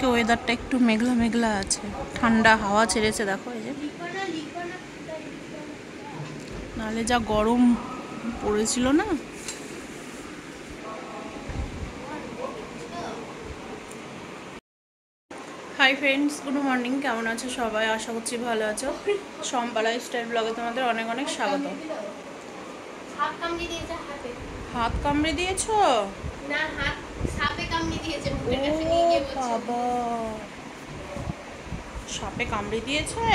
আজকে ওয়েদারটা একটু মেঘলা মেঘলা আছে, ঠান্ডা হাওয়া ছেড়েছে দেখো। এই যে নাহলে যা গরম পড়েছিল না। Hi friends, good morning. কেমন আছো সবাই? আশা করছি ভালো আছো। শম্পা লাইফস্টাইল ব্লগে তোমাদের অনেক অনেক স্বাগত। হাত কামড়ে দিয়েছো? না, হাত সাপে কামড়ে দিয়েছে। বাবা, সাপে কামড়ে দিয়েছে?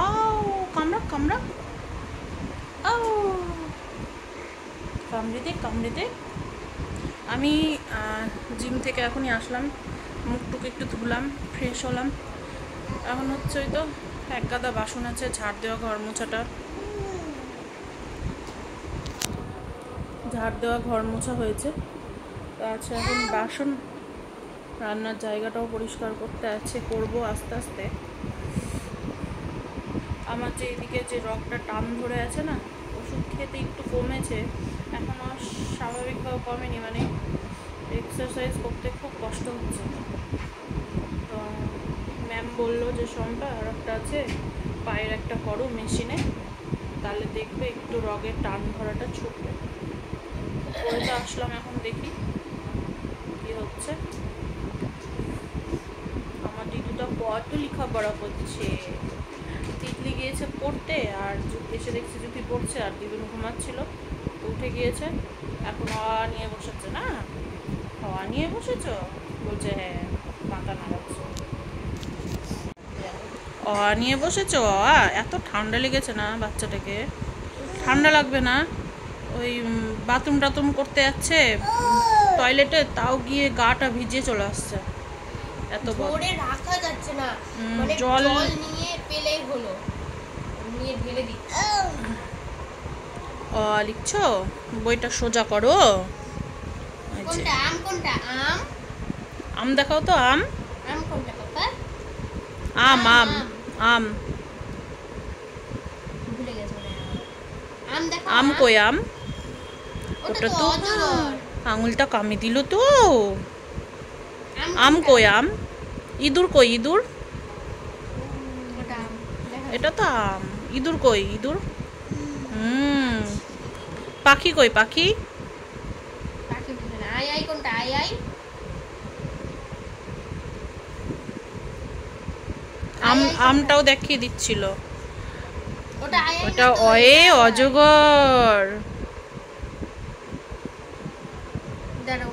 আও, কামড়া কামড়া, আও, কামড়ে দে কামড়ে দে। আমি জিম থেকে এখনই আসলাম, মুখটুক একটু ধুলাম, ফ্রেশ হলাম। এখন হচ্ছে ওই তো এক গাদা বাসন আছে, ঝাড় দেওয়া, ঘর মোছাটা, ঝাড় দেওয়া ঘর মোছা হয়েছে। তো আছে এখন বাসন, রান্নার জায়গাটাও পরিষ্কার করতে আছে, করব আস্তে আস্তে। আমার যে এদিকে যে রগটা টান ধরে আছে না, ওষুধ খেতে একটু কমেছে, এখনও স্বাভাবিকভাবে কমেনি, মানে এক্সারসাইজ করতে খুব কষ্ট হচ্ছে। তো ম্যাম বললো যে শম্পা আর একটা আছে, পায়ের একটা করো মেশিনে, তাহলে দেখবে একটু রগের টান ধরাটা ছুটবে। করে তো আসলাম, এখন দেখি কি হচ্ছে। আমার দিদুটা কত লেখাপড়া করছে, তিতলি গিয়েছে পড়তে, আর এসে দেখছি যদি পড়ছে, আর দিদুন ঘুমাচ্ছিল, তো উঠে গিয়েছে। এখন অ নিয়ে বসেছে না, অ নিয়ে বসেছ বলছে, হ্যাঁ মাথা নাড়াচ্ছে। অ নিয়ে বসেছ? এত ঠান্ডা লেগেছে না বাচ্চাটাকে? ঠান্ডা লাগবে না? ওই বাথরুম টাথরুম করতে যাচ্ছে টয়লেটে, তাও গিয়ে গাটা ভিজিয়ে চলে আসছে। এত ধরে রাখা যাচ্ছে না, মানে জল নিয়ে পেলেই হলো, নিয়ে ঢেলে দিচ্ছি। লিখছো? বইটা সোজা করো। কোনটা আম? কোনটা আম? আম দেখাও তো। আম? আম কোনটা পাপা? আম আম আম ভুলে গেছো না? আম দেখো। আম কই আম? ওটা তো অজগর। আঙুলটা কামি দিল তো। আম কই আম? ইঁদুর কই ইঁদুর? ওটা আম। এটা তো আম। ইঁদুর কই ইঁদুর? পাখি কই পাখি? পাখি বুঝে না। আই আই কোনটা? আই আই? আমটাও দেখিয়ে দিচ্ছিল। ওটা আই আই, ওটা অয়ে অজগর। দাঁড়াও।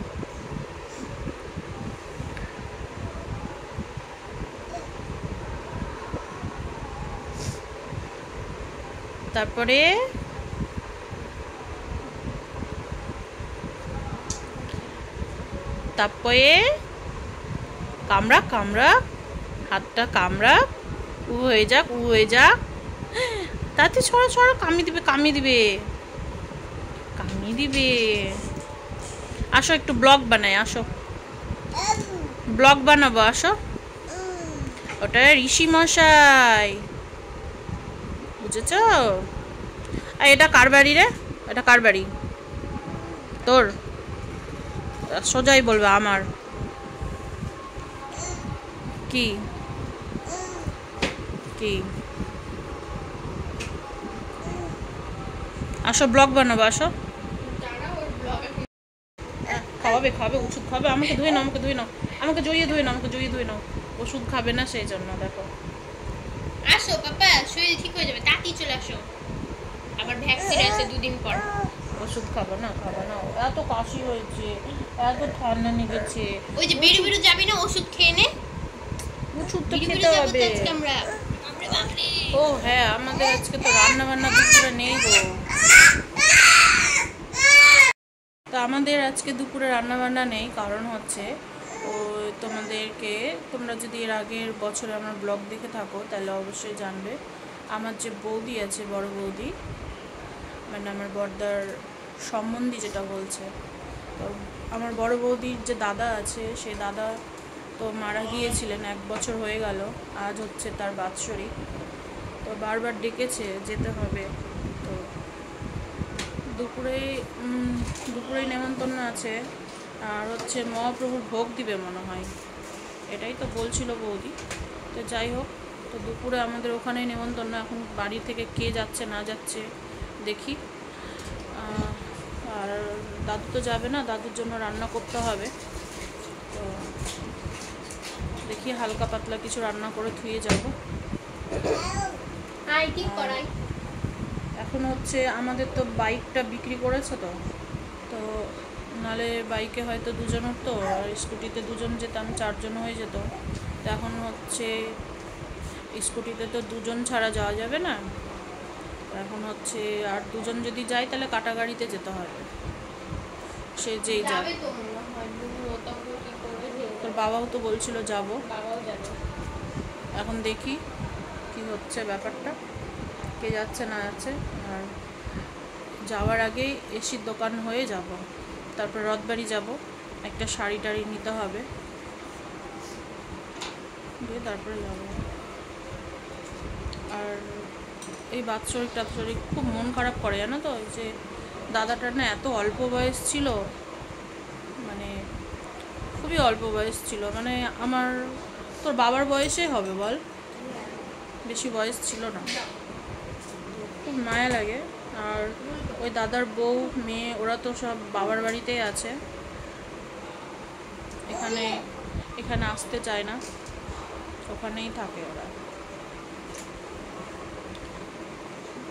তারপরে তারপরে কামড়া কামড়া, হাতটা কামড়া, উ হয়ে যাক উ হয়ে যাক। তাতে ছড়া ছড়া, কামিয়ে দিবে কামিয়ে দিবে কামিয়ে দিবে। আসো একটু ব্লগ বানাই, আসো ব্লগ বানাবো, আসো। ওটা ঋষি মশাই, বুঝেছ? আর এটা কার বাড়ি রে? এটা কার বাড়ি তোর? সোজাই বলবে আমার। কি কি? আসো ব্লগ বানাবো, আসো। খাওয়াবে খাওয়াবে, ওষুধ খাবে। আমাকে ধুয়ে নাও, আমাকে ধুয়ে নাও, আমাকে জড়িয়ে ধুয়ে নাও, আমাকে জড়িয়ে ধুয়ে নাও। ওষুধ খাবে না সেই জন্য। দেখো আসো পাপা, শরীর ঠিক হয়ে যাবে, তাড়াতাড়ি চলে আসো। আবার ভ্যাকসিন আছে 2 দিন পর। ওষুধ খাবো না, খাবো না, এত কাশি হয়েছে, এত ঠান্ডা লেগেছে। ওই যে বেরু বেরু যাবি না, ওষুধ খেয়ে নে। ওষুধ তো বেরু খেতে বেরু যাবো হবে। তো আজকে আমরা। বাপরে বাপরে। ও হ্যাঁ, আমাদের আজকে তো রান্না বান্না দুপুরে নেই গো। তো আমাদের আজকে দুপুরে রান্না বান্না নেই, কারণ হচ্ছে ওই তোমাদেরকে, তোমরা যদি এর আগের বছরে আমার ব্লগ দেখে থাকো তাহলে অবশ্যই জানবে, আমার যে বৌদি আছে, বড় বৌদি, মানে আমার বড়দার সম্বন্ধী যেটা বলছে, তো আমার বড় বৌদির যে দাদা আছে, সেই দাদা তো মারা গিয়েছিলেন, 1 বছর হয়ে গেল। আজ হচ্ছে তার বাৎসরিক। তো বারবার ডেকেছে, যেতে হবে। তো দুপুরেই নেমন্তন্ন আছে। আর হচ্ছে মহাপ্রভুর ভোগ দিবে মনে হয়, এটাই তো বলছিল বৌদি। তো যাই হোক, তো দুপুরে আমাদের ওখানে নেমন্তন্ন। এখন বাড়ি থেকে কে যাচ্ছে না যাচ্ছে দেখি। আর দাদু তো যাবে না, দাদুর জন্য রান্না করতে হবে। তো দেখি হালকা পাতলা কিছু রান্না করে ধুয়ে যাব। এখন হচ্ছে আমাদের তো বাইকটা বিক্রি করেছে, তো নালে বাইকে হয়তো দুজন উঠতো, আর স্কুটিতে দুজন যেতাম, 4 জন হয়ে যেত। তো এখন হচ্ছে স্কুটিতে তো 2 জন ছাড়া যাওয়া যাবে না। এখন হচ্ছে আর 2 জন যদি যায় তাহলে কাটা গাড়িতে যেতে হবে, সে যেই যাবে। তোর বাবাও তো বলছিল যাব, এখন দেখি কি হচ্ছে ব্যাপারটা, কে যাচ্ছে না যাচ্ছে। আর যাওয়ার আগেই এসির দোকান হয়ে যাব, তারপর রথবাড়ি যাব, একটা শাড়ি টাড়ি নিতে হবে, দিয়ে তারপরে যাব। আর এই বাৎসরিক টাৎসরিক খুব মন খারাপ করে, জানো তো। যে দাদাটার না এত অল্প বয়স ছিল, মানে খুবই অল্প বয়স ছিল, মানে আমার তোর বাবার বয়সেই হবে বল, বেশি বয়স ছিল না। খুব মায়া লাগে। আর ওই দাদার বউ মেয়ে ওরা তো সব বাবার বাড়িতেই আছে, এখানে আসতে চায় না, ওখানেই থাকে ওরা।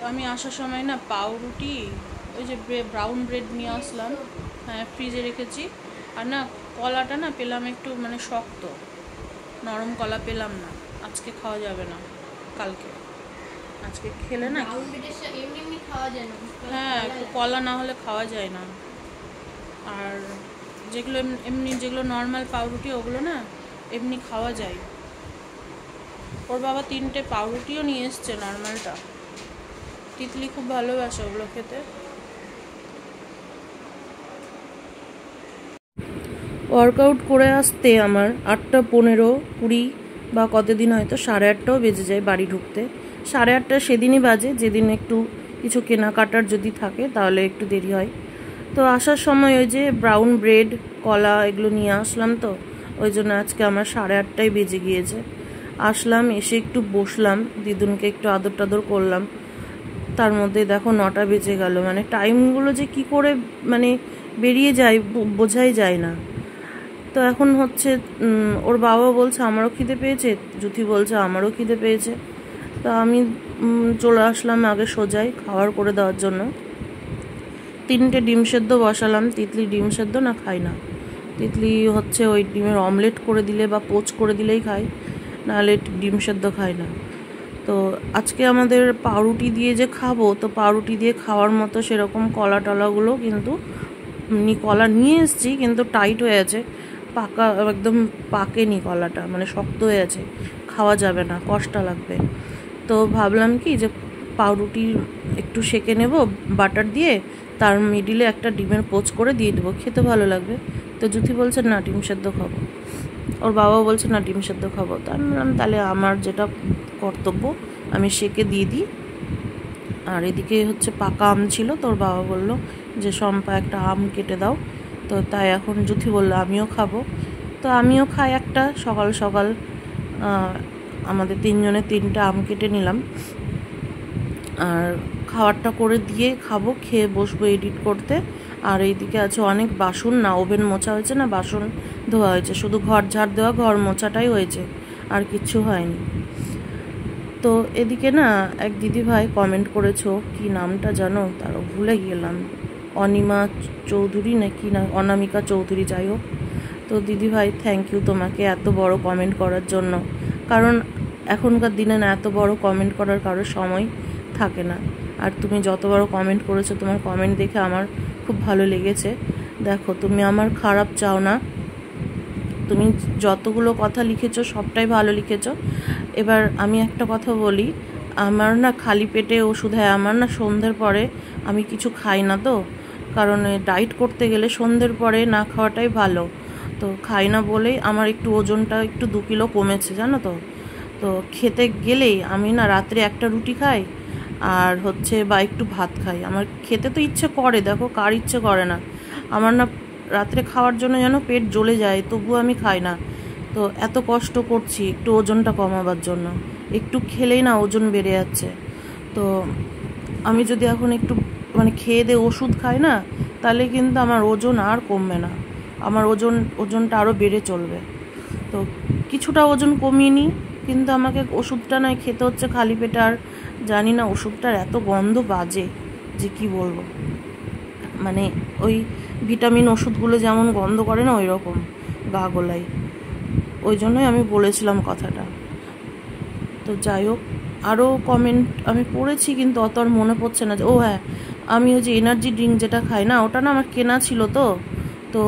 আমি আসার সময় না পাউরুটি, ওই যে ব্রাউন ব্রেড নিয়ে আসলাম, হ্যাঁ ফ্রিজে রেখেছি। আর না কলাটা না পেলাম একটু মানে শক্ত, নরম কলা পেলাম না, আজকে খাওয়া যাবে না, কালকে। আজকে খেলে না, হ্যাঁ একটু কলা না হলে খাওয়া যায় না। আর যেগুলো এমনি যেগুলো নর্মাল পাউরুটি ওগুলো না এমনি খাওয়া যায়। ওর বাবা 3টে পাউরুটিও নিয়ে এসছে নর্মালটা, তিতলি খুব ভালোবাসে ওগুলো খেতে। ওয়ার্কআউট করে আসতে আমার 8টা 15 20 বা কতদিন হয়তো 8:30টাও বেজে যায় বাড়ি ঢুকতে। 8:30 সেদিনই বাজে যেদিন একটু কিছু কেনাকাটার যদি থাকে তাহলে একটু দেরি হয়। তো আসার সময় ওই যে ব্রাউন ব্রেড কলা এগুলো নিয়ে আসলাম, তো ওই জন্য আজকে আমার 8:30টাই বেজে গিয়েছে। আসলাম, এসে একটু বসলাম, দিদুনকে একটু আদর টাদর করলাম, তার মধ্যে দেখো 9টা বেজে গেল। মানে টাইমগুলো যে কি করে মানে বেরিয়ে যায় বোঝাই যায় না। তো এখন হচ্ছে ওর বাবা বলছে আমারও খিদে পেয়েছে, জুথি বলছে আমারও খিদে পেয়েছে। তো আমি চলে আসলাম আগে সোজাই খাবার করে দেওয়ার জন্য। 3টে ডিম সেদ্ধ বসালাম। তিতলি ডিম সেদ্ধ না খায় না, তিতলি হচ্ছে ওই ডিমের অমলেট করে দিলে বা পোচ করে দিলেই খায়, নাহলে ডিম সেদ্ধ খায় না। তো আজকে আমাদের পাউরুটি দিয়ে যে খাবো, তো পাউরুটি দিয়ে খাওয়ার মতো সেরকম কলা টলাগুলো কিন্তু কলা নিয়ে এসেছি, কিন্তু টাইট হয়ে আছে, পাকা একদম পাকেনি কলাটা, মানে শক্ত হয়ে আছে, খাওয়া যাবে না, কষ্ট লাগবে। তো ভাবলাম কি যে পাউরুটি একটু সেঁকে নেব বাটার দিয়ে, তার মিডিলে একটা ডিমের পোচ করে দিয়ে দেবো, খেতে ভালো লাগবে। তো জুথি বলছে না ডিম সেদ্ধ খাবো, ওর বাবাও বলছে না ডিম সেদ্ধ খাবো। তা আমি বললাম তাহলে আমার যেটা কর্তব্য আমি সেঁকে দিয়ে দিই। আর এদিকে হচ্ছে পাকা আম ছিল, তোর বাবা বলল যে শম্পা একটা আম কেটে দাও, তো তাই এখন জুথি বললো আমিও খাবো। তো আমিও খাই একটা, সকাল সকাল আমাদের 3 জনের 3টা আম কেটে নিলাম। আর খাবারটা করে দিয়ে খাবো, খেয়ে বসবো এডিট করতে। আর এইদিকে আছে অনেক বাসন, না ওভেন মোছা হয়েছে না বাসন ধোয়া হয়েছে, শুধু ঘর ঝাড় দেওয়া ঘর মোছাটাই হয়েছে, আর কিচ্ছু হয়নি। তো এদিকে না এক দিদি ভাই কমেন্ট করেছো, কি নামটা জানো, তারও ভুলে গেলাম, অনিমা চৌধুরী নাকি না অনামিকা চৌধুরী, যাই হোক। তো দিদি ভাই থ্যাংক ইউ তোমাকে এত বড় কমেন্ট করার জন্য, কারণ এখনকার দিনে না এত বড় কমেন্ট করার কারোর সময় থাকে না। আর তুমি যত বড় কমেন্ট করেছো, তোমার কমেন্ট দেখে আমার খুব ভালো লেগেছে। দেখো তুমি আমার খারাপ চাও না, তুমি যতগুলো কথা লিখেছো সবটাই ভালো লিখেছো। এবার আমি একটা কথা বলি, আমার না খালি পেটে ওষুধ, হ্যাঁ আমার না সন্ধ্যের পরে আমি কিছু খাই না, তো কারণ ডায়েট করতে গেলে সন্ধ্যের পরে না খাওয়াটাই ভালো। তো খাই না বলেই আমার একটু ওজনটা একটু 2 কিলো কমেছে জানো তো। তো খেতে গেলেই আমি না রাত্রে একটা রুটি খাই, আর হচ্ছে বা একটু ভাত খাই। আমার খেতে তো ইচ্ছে করে, দেখো কার ইচ্ছে করে না, আমার না রাত্রে খাওয়ার জন্য যেন পেট জ্বলে যায়, তবুও আমি খাই না। তো এত কষ্ট করছি একটু ওজনটা কমাবার জন্য, একটু খেলেই না ওজন বেড়ে যাচ্ছে। তো আমি যদি এখন একটু মানে খেয়ে দিয়ে ওষুধ খাই না, তাহলে কিন্তু আমার ওজন আর কমবে না, আমার ওজনটা আরও বেড়ে চলবে। তো কিছুটা ওজন কমিয়ে নিই, কিন্তু আমাকে ওষুধটা নয় খেতে হচ্ছে খালি পেটে। আর জানি না ওষুধটার এত গন্ধ বাজে যে কি বলবো, মানে ওই ভিটামিন ওষুধগুলো যেমন গন্ধ করে না, ওই রকম গা গোলাই। ওই জন্যই আমি বলেছিলাম কথাটা। তো যাই হোক, আরও কমেন্ট আমি পড়েছি, কিন্তু অত আর মনে পড়ছে না। ও হ্যাঁ, আমি ওই যে এনার্জি ড্রিঙ্ক যেটা খাই না, ওটা না আমার কেনা ছিল, তো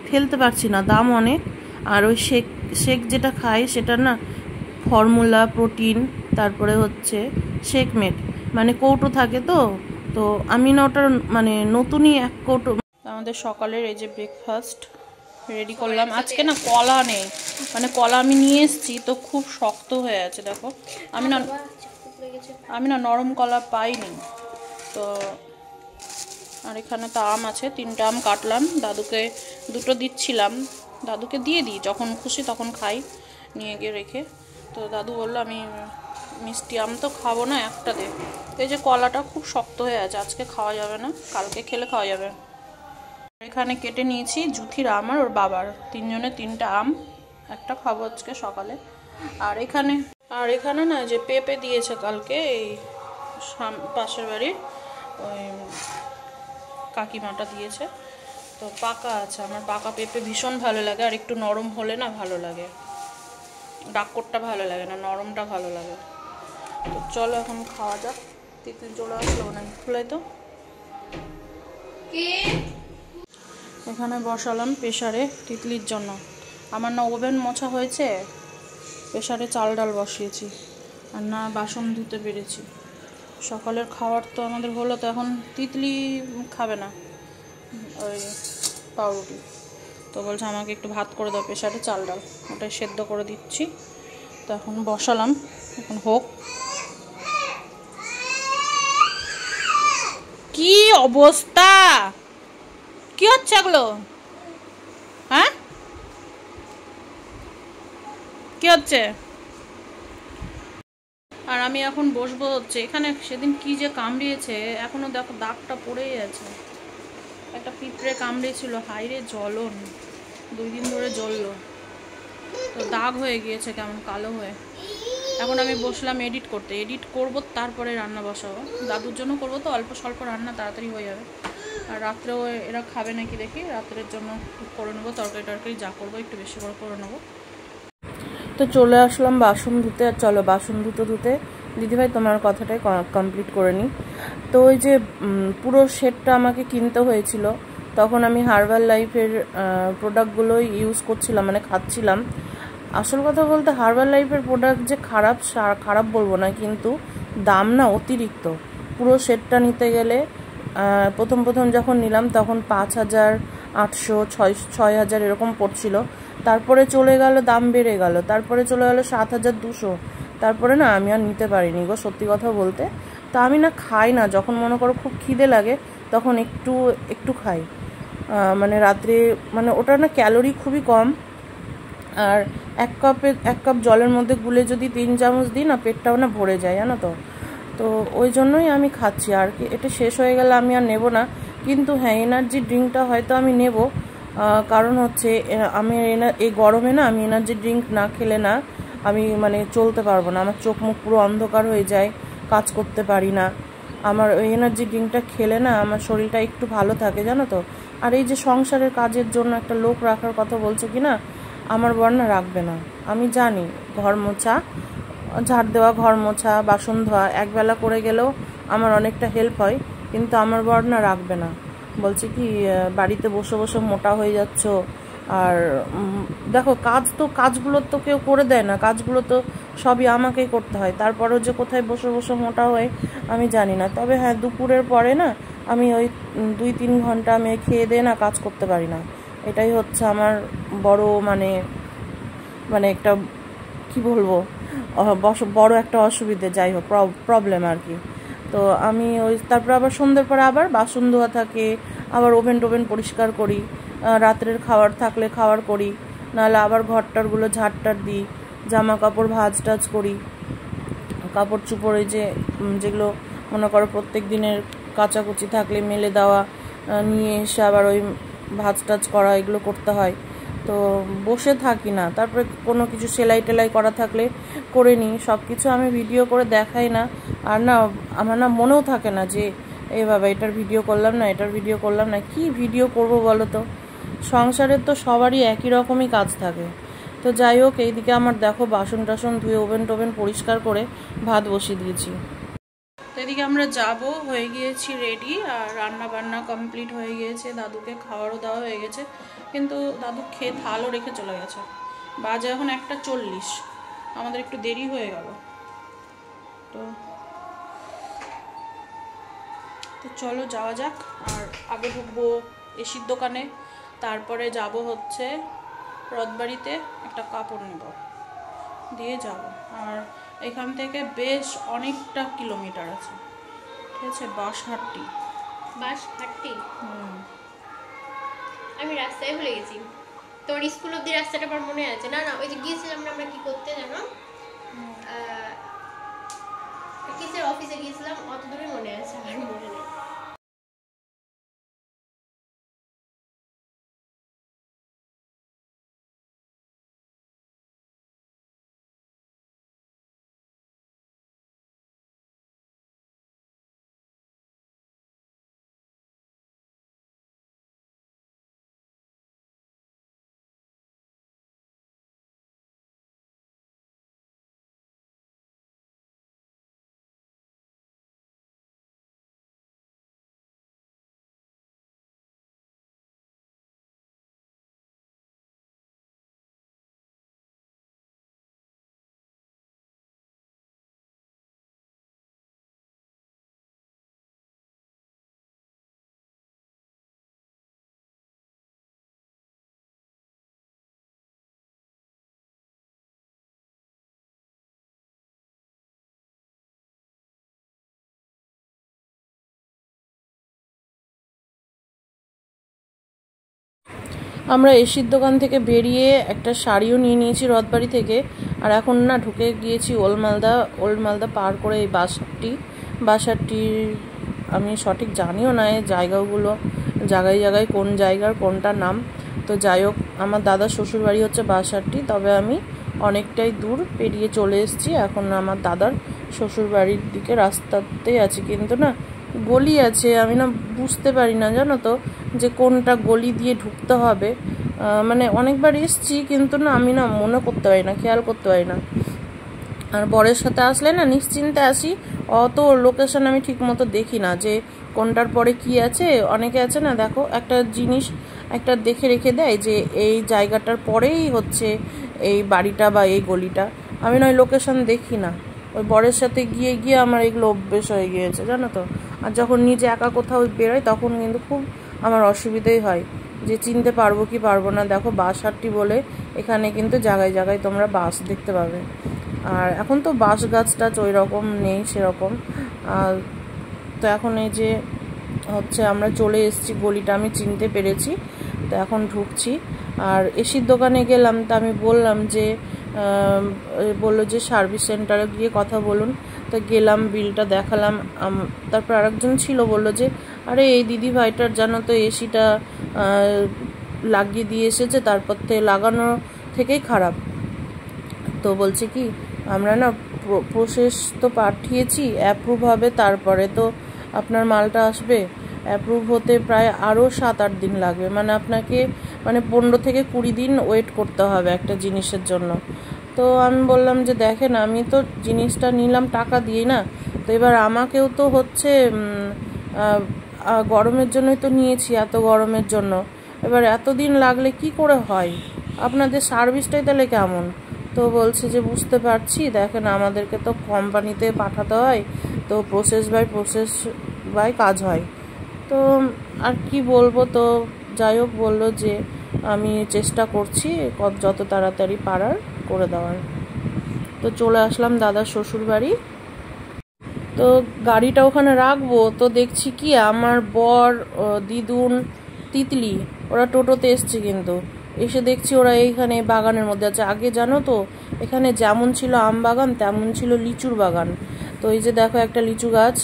ফেলতে পারছি না, দাম অনেক। আর ওই শেক যেটা খাই সেটা না ফর্মুলা, প্রোটিন, তারপরে হচ্ছে শেকমেট, মানে কৌটো থাকে। তো আমি না ওটার মানে নতুনই এক কৌটো। আমাদের সকালের এই যে ব্রেকফাস্ট রেডি করলাম। আজকে না কলা নেই, মানে কলা আমি নিয়ে এসেছি তো খুব শক্ত হয়ে আছে, দেখো। আমি না নরম কলা পাইনি। তো আর এখানে তো আম আছে, 3টা আম কাটলাম, দাদুকে 2টো দিচ্ছিলাম। দাদুকে দিয়ে দিই, যখন খুশি তখন খাই, নিয়ে গিয়ে রেখে। তো দাদু বললো আমি মিষ্টি আম তো খাবো না, একটা দে। এই যে কলাটা খুব শক্ত হয়ে আছে, আজকে খাওয়া যাবে না, কালকে খেলে খাওয়া যাবে। এখানে কেটে নিয়েছি জুথির আম আর ওর বাবার, 3জনের 3টা আম, একটা খাবো আজকে সকালে। আর এখানে না যে পেঁপে দিয়েছে কালকে এই পাশের বাড়ির ওই কাকিমাটা দিয়েছে, তো পাকা আছে। আমার পাকা পেঁপে ভীষণ ভালো লাগে, আর একটু নরম হলে না ভালো লাগে, ডাক্করটা ভালো লাগে না, নরমটা ভালো লাগে। তো চলো এখন খাওয়া যাক। তিতলি চলে আসলো না, খুলে তো। এখানে বসালাম প্রেসারে তিতলির জন্য। আমার না ওভেন মোছা হয়েছে, প্রেসারে চাল ডাল বসিয়েছি, আর না বাসন ধুতে পেরেছি। সকালের খাবার তো আমাদের হলো, তো এখন তিতলি খাবে না ওই পাউরুটি, তো বলছে আমাকে একটু ভাত করে দাও প্রেসারে চাল ডাল, ওটাই সেদ্ধ করে দিচ্ছি। তো এখন বসালাম, এখন হোক। কি অবস্থা, কি হচ্ছে এগুলো, হ্যাঁ কি হচ্ছে? আর আমি এখন বসবো হচ্ছে এখানে, সেদিন কি যে কামড়িয়েছে, এখনো দেখো দাগটা পড়েই আছে। একটা পিঁপড়ে কামড়িয়েছিল, হাইরে জ্বলন, 2 দিন ধরে জ্বললো, তো দাগ হয়ে গিয়েছে কেমন কালো হয়ে। এখন আমি বসলাম এডিট করব, তারপরে রান্না বসাবো। দাদুর জন্য করবো তো, অল্প স্বল্প রান্না তাড়াতাড়ি হয়ে যাবে। আর রাত্রেও এরা খাবে নাকি দেখি, রাত্রের জন্য করে নেবো, তরকারি যা করবো একটু বেশি করে নেবো। তো চলে আসলাম বাসন ধুতে। আর চলো বাসন ধুতে দিদিভাই তোমার কথাটাই কমপ্লিট করে নিই। তো ওই যে পুরো সেটটা আমাকে কিনতে হয়েছিল, তখন আমি হার্বাল লাইফের প্রোডাক্টগুলোই ইউজ করছিলাম, মানে খাচ্ছিলাম। আসল কথা বলতে হার্বাল লাইফের প্রোডাক্ট যে খারাপ বলবো না, কিন্তু দাম না অতিরিক্ত। পুরো সেটটা নিতে গেলে প্রথম যখন নিলাম তখন 5,800, 6,000 এরকম পড়ছিল। তারপরে চলে গেল, দাম বেড়ে গেল, তারপরে চলে গেল 7,200। তারপরে না আমি আর নিতে পারিনি গো, সত্যি কথা বলতে। তা আমি না খাই না, যখন মনে করো খুব খিদে লাগে তখন একটু খাই, মানে রাত্রে, মানে ওটা না ক্যালোরি খুবই কম। আর 1 কাপ জলের মধ্যে গুলে যদি 3 চামচ দিই না, পেটটাও না ভরে যায়, জানো তো। তো ওই জন্যই আমি খাচ্ছি। আর কি এটা শেষ হয়ে গেলে আমি আর নেব না, কিন্তু হ্যাঁ এনার্জি ড্রিঙ্কটা হয়তো আমি নেব, কারণ হচ্ছে আমি এই গরমে না আমি এনার্জি ড্রিঙ্ক না খেলে না আমি মানে চলতে পারবো না, আমার চোখ মুখ পুরো অন্ধকার হয়ে যায়, কাজ করতে পারি না। আমার ওই এনার্জি ড্রিঙ্কটা খেলে না আমার শরীরটা একটু ভালো থাকে, জানো তো। আর এই যে সংসারের কাজের জন্য একটা লোক রাখার কথা বলছে কি না, আমার বর না রাখবে না। আমি জানি ঘর মোছা, ঝাড় দেওয়া, ঘর মোছা, বাসন ধোয়া একবেলা করে গেলেও আমার অনেকটা হেল্প হয়, কিন্তু আমার বর না রাখবে না। বলছে কি বাড়িতে বসে বসে মোটা হয়ে যাচ্ছ। আর দেখো কাজগুলো তো কেউ করে দেয় না, কাজগুলো তো সবই আমাকেই করতে হয়। তারপরেও যে কোথায় বসে বসে মোটা হয় আমি জানি না। তবে হ্যাঁ দুপুরের পরে না আমি ওই 2-3 ঘন্টা আমি খেয়ে দিয়ে না কাজ করতে পারি না। এটাই হচ্ছে আমার বড় মানে একটা কি বলবো, বড় একটা অসুবিধে, যাই হোক প্রবলেম আর কি। তো আমি ওই তারপর আবার সন্ধ্যের পরে আবার বাসন ধোয়া থাকে, আবার ওভেন পরিষ্কার করি, রাত্রের খাবার থাকলে খাবার করি, নাহলে আবার ঘরটারগুলো ঝাড়টার দিই, জামা কাপড় ভাজ টাজ করি, কাপড় চোপড়ে যেগুলো মনে করো প্রত্যেক দিনের কাচাকুচি থাকলে মেলে দেওয়া, নিয়ে এসে আবার ওই ভাজ টাজ করা, এগুলো করতে হয়। তো বসে থাকি না। তারপরে কোনো কিছু সেলাই টেলাই করা থাকলে করে নিই। সব কিছু আমি ভিডিও করে দেখাই না, আর না আমার না মনেও থাকে না যে এ বাবা এটার ভিডিও করলাম না, এটার ভিডিও করলাম না, কি ভিডিও করব বলো তো। সংসারের তো সবারই একই রকমই কাজ থাকে। তো যাই হোক, এইদিকে আমার দেখো বাসন টাসন ধুয়ে ওভেন টোভেন পরিষ্কার করে ভাত বসিয়ে দিয়েছি। তো এদিকে আমরা যাব, হয়ে গিয়েছি রেডি, আর রান্না বান্না কমপ্লিট হয়ে গিয়েছে, দাদুকে খাবারও দেওয়া হয়ে গেছে, কিন্তু দাদু খেয়ে থালও রেখে চলে গেছে। বাজে এখন 1:40, আমাদের একটু দেরি হয়ে গেল। তো চলো যাওয়া যাক। আর আগে ঢুকবো এসির দোকানে, তারপরে যাব হচ্ছে রথবাড়িতে একটা কাপড় নেব, দিয়ে যাব। আর এখান থেকে বেশ অনেকটা কিলোমিটার আছে, ঠিক আছে। বাঁশহাট্টি। আমি রাস্তায় ভুলে গেছি। তোর স্কুল অব্দি রাস্তাটা আমার মনে আছে। না ওই যে গিয়েছিলাম আমরা কি করতে জানো, কিসের অফিসে গিয়েছিলাম, অত দূরে মনে আছে, আমার মনে নেই। আমরা এসির দোকান থেকে বেরিয়ে একটা শাড়িও নিয়ে নিয়েছি রথবাড়ি থেকে। আর এখন না ঢুকে গিয়েছি ওল্ড মালদা পার করে এই বাঁশহাট্টি আমি সঠিক জানিও না এই জায়গাগুলো, জায়গায় কোন জায়গার কোনটা নাম। তো যাই হোক, আমার দাদার শ্বশুরবাড়ি হচ্ছে বাঁশহাট্টি, তবে আমি অনেকটাই দূর পেরিয়ে চলে এসেছি। এখন আমার দাদার শ্বশুরবাড়ির দিকে রাস্তাতেই আছি, কিন্তু না গলি আছে, আমি না বুঝতে পারি না জানো তো যে কোনটা গলি দিয়ে ঢুকতে হবে। মানে অনেকবার এসছি, কিন্তু না আমি না মনে করতে পারি না, খেয়াল করতে পারি না। আর বরের সাথে আসলে না নিশ্চিন্তে আসি, অত লোকেশন আমি ঠিক মতো দেখি না যে কোনটার পরে কি আছে। অনেকে আছে না দেখো একটা জিনিস একটা দেখে রেখে দেয় যে এই জায়গাটার পরেই হচ্ছে এই বাড়িটা বা এই গলিটা, আমি না ওই লোকেশন দেখি না। ওই বরের সাথে গিয়ে আমার এগুলো অভ্যেস হয়ে গিয়েছে জানো তো। আর যখন নিজে একা কোথাও বেরোয় তখন কিন্তু খুব আমার অসুবিধাই হয় যে চিনতে পারবো কি পারবো না। দেখো বাঁশহাট্টি বলে এখানে কিন্তু জায়গায় তোমরা বাস দেখতে পাবে। আর এখন তো বাঁশ গাছ টাছ ওই রকম নেই সেরকম। তো এখন এই যে হচ্ছে আমরা চলে এসেছি, গলিটা আমি চিনতে পেরেছি। তো এখন ঢুকছি। আর এসির দোকানে গেলাম, তো আমি বললাম যে বললো যে সার্ভিস সেন্টারে গিয়ে কথা বলুন। তো গেলাম, বিলটা দেখালাম। তারপর আরেকজন ছিল, বললো যে আরে এই দিদি ভাইটার জানো তো এসিটা লাগিয়ে দিয়ে এসেছে, তারপর থেকে লাগানো থেকেই খারাপ। তো বলছে কি আমরা না প্রসেস তো পাঠিয়েছি, অ্যাপ্রুভ হবে তারপরে তো আপনার মালটা আসবে। অ্যাপ্রুভ হতে প্রায় আরও 7-8 দিন লাগবে, মানে আপনাকে 15 থেকে 20 দিন ওয়েট করতে হবে একটা জিনিসের জন্য। তো আমি বললাম যে দেখেন আমি তো জিনিসটা নিলাম টাকা দিয়ে না, তো এবার আমাকেও তো হচ্ছে গরমের জন্যই তো নিয়েছি, এত গরমের জন্য। এবার এতদিন লাগলে কি করে হয়, আপনাদের সার্ভিসটাই তাহলে কেমন। তো বলছে যে বুঝতে পারছি, দেখেন আমাদেরকে তো কোম্পানিতে পাঠাতে হয়, তো প্রসেস বাই কাজ হয়। তো আর কি বলবো। তো যাই হোক, বললো যে আমি চেষ্টা করছি যত তাড়াতাড়ি পারার করে দেওয়ার। তো চলে আসলাম দাদার শ্বশুর বাড়ি। তো গাড়িটা ওখানে রাখবো, তো দেখছি কি আমার বর, দিদুন, তিতলি ওরা টোটোতে এসছে, কিন্তু এসে দেখছি ওরা এইখানে বাগানের মধ্যে আছে। আগে জানো তো এখানে যেমন ছিল আম বাগান তেমন ছিল লিচুর বাগান। তো এই যে দেখো একটা লিচু গাছ,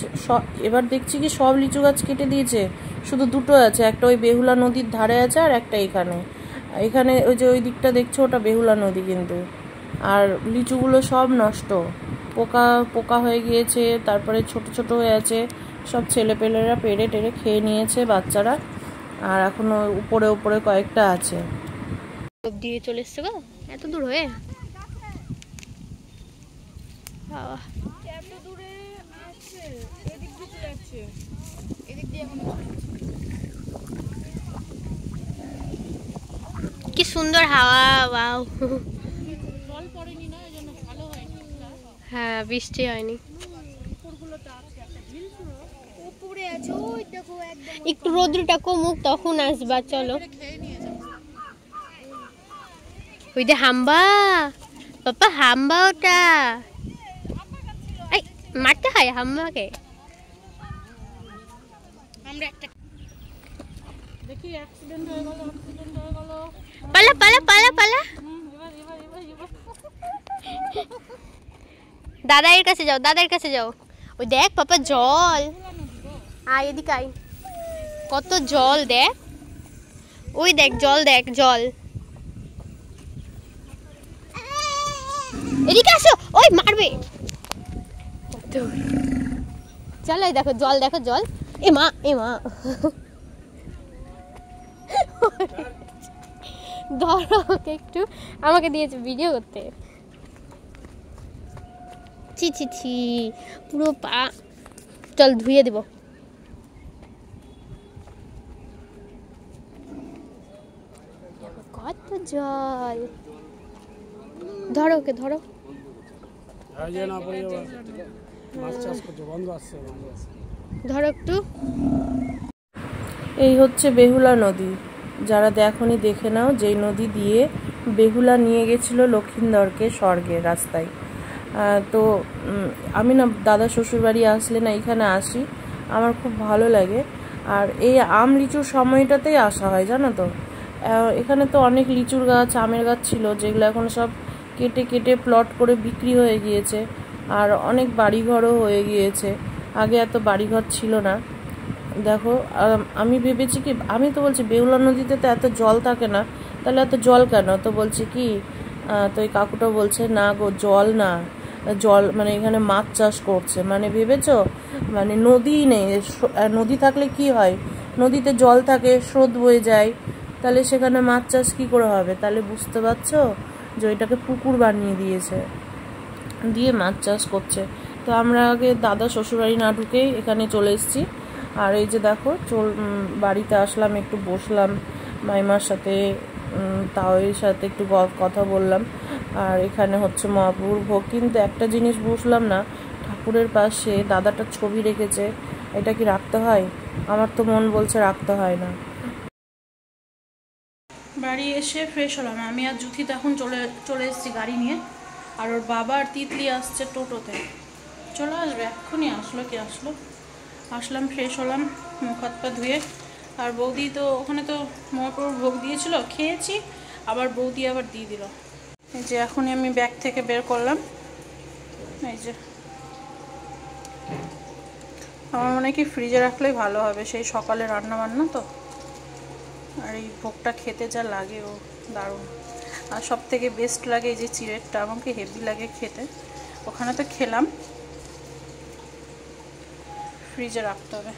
এবার দেখছি কি সব লিচু গাছ কেটে দিয়েছে, শুধু দুটো আছে, একটা ওই বেহুলা নদীর ধারে আছে আর একটা এখানে। এখানে ওই যে ওই দিকটা দেখছো ওটা বেহুলা নদী কিন্তু। আর লিচুগুলো সব নষ্ট, পোকা পোকা হয়ে গিয়েছে, তারপরে ছোট ছোট হয়ে আছে, সব ছেলেপেলেরা পেড়ে টেড়ে খেয়ে নিয়েছে বাচ্চারা। আর এখনো উপরে উপরে কয়েকটা আছে। দিয়ে চলে এসছে গো, এত দূর হয়ে। কি সুন্দর হাওয়া, ওয়াও। হ্যাঁ বৃষ্টি হয়নি, একটু রোদ্রটা কমুক তখন আসবা। চলো ওই যে হাম্বা, পাপা হাম্বা, ওটা এই মারতে হয় হাম্বাকে। আমরা একটা দেখি অ্যাক্সিডেন্ট হয়ে গেল, অ্যাক্সিডেন্ট হয়ে গেল। পালা পালা পালা পালা, দাদাইয়ের কাছে যাও, দাদার কাছে যাও। ওই দেখ পাপা জল, আয় এদিকে আয়, কত জল দেখ, ওই দেখ জল, দেখ জল, এদিকে আসো, ওই মারবে। চল এই দেখো জল, দেখো জল, এ মা এ মা। ধরো ওকে একটু, আমাকে দিয়েছে ভিডিও করতে। ছি ছি ছি, পুরো পা, চল ধুয়ে দেব। কত জল, ধরো ওকে ধরো। ধরো একটু। এই হচ্ছে বেহুলা নদী, যারা দেখনি দেখে নাও, যেই নদী দিয়ে বেহুলা নিয়ে গেছিল লক্ষিন্দরকে স্বর্গের রাস্তায়। তো আমি না দাদা শ্বশুরবাড়ি আসলে না এখানে আসি, আমার খুব ভালো লাগে। আর এই আম লিচুর সময়টাতেই আসা হয় জানো তো। এখানে তো অনেক লিচুর গাছ আমের গাছ ছিল, যেগুলো এখন সব কেটে কেটে প্লট করে বিক্রি হয়ে গিয়েছে, আর অনেক বাড়িঘরও হয়ে গিয়েছে। আগে এত বাড়িঘর ছিল না। দেখো আমি ভেবেছি কি, আমি তো বলছি বেহুলা নদীতে তো এত জল থাকে না, তাহলে এত জল কেন? তো বলছে কি, তো এই কাকুটা বলছে না গো জল না, জল মানে এখানে মাছ চাষ করছে। মানে ভেবেছো, মানে নদী নেই, নদী থাকলে কি হয়, নদীতে জল থাকে, স্রোত বয়ে যায়, তাহলে সেখানে মাছ চাষ কী করে হবে? তাহলে বুঝতে পারছো যে ওইটাকে পুকুর বানিয়ে দিয়েছে, দিয়ে মাছ চাষ করছে। তো আমরা আগে দাদা শ্বশুরবাড়ি না ঢুকেই এখানে চলে এসেছি। আর এই যে দেখো বাড়িতে আসলাম, একটু বসলাম মাইমার সাথে, তাওয়ের সাথে একটু কথা বললাম। আর এখানে হচ্ছে মহাপ্রভুর ভোগ। কিন্তু একটা জিনিস বুঝলাম না, ঠাকুরের পাশে দাদাটার ছবি রেখেছে, এটা কি রাখতে হয়? আমার তো মন বলছে রাখতে হয় না। বাড়ি এসে ফ্রেশ হলাম আমি, আর জুথি তখন চলে এসেছি গাড়ি নিয়ে। আর ওর বাবা আর তিতলি আসছে টোটোতে, চলে আসবে এক্ষুনি, আসলো কি আসলো। আসলাম, ফ্রেশ হলাম, মুখ হাত পা ধুয়ে। আর বৌদি তো ওখানে তো মহাপ্রভুর ভোগ দিয়েছিল, খেয়েছি, আবার বৌদি আবার দিয়ে দিল। এই যে এখনই আমি ব্যাগ থেকে বের করলাম, এই যে আমার মনে হয় কি ফ্রিজে রাখলেই ভালো হবে, সেই সকালে রান্না বান্না তো। আর এই ভোগটা খেতে যা লাগে ও দারুণ। আর সব থেকে বেস্ট লাগে এই যে চিড়েরটা, আমাকে হেভি লাগে খেতে। ওখানে তো খেলাম, ফ্রিজে রাখতে হবে।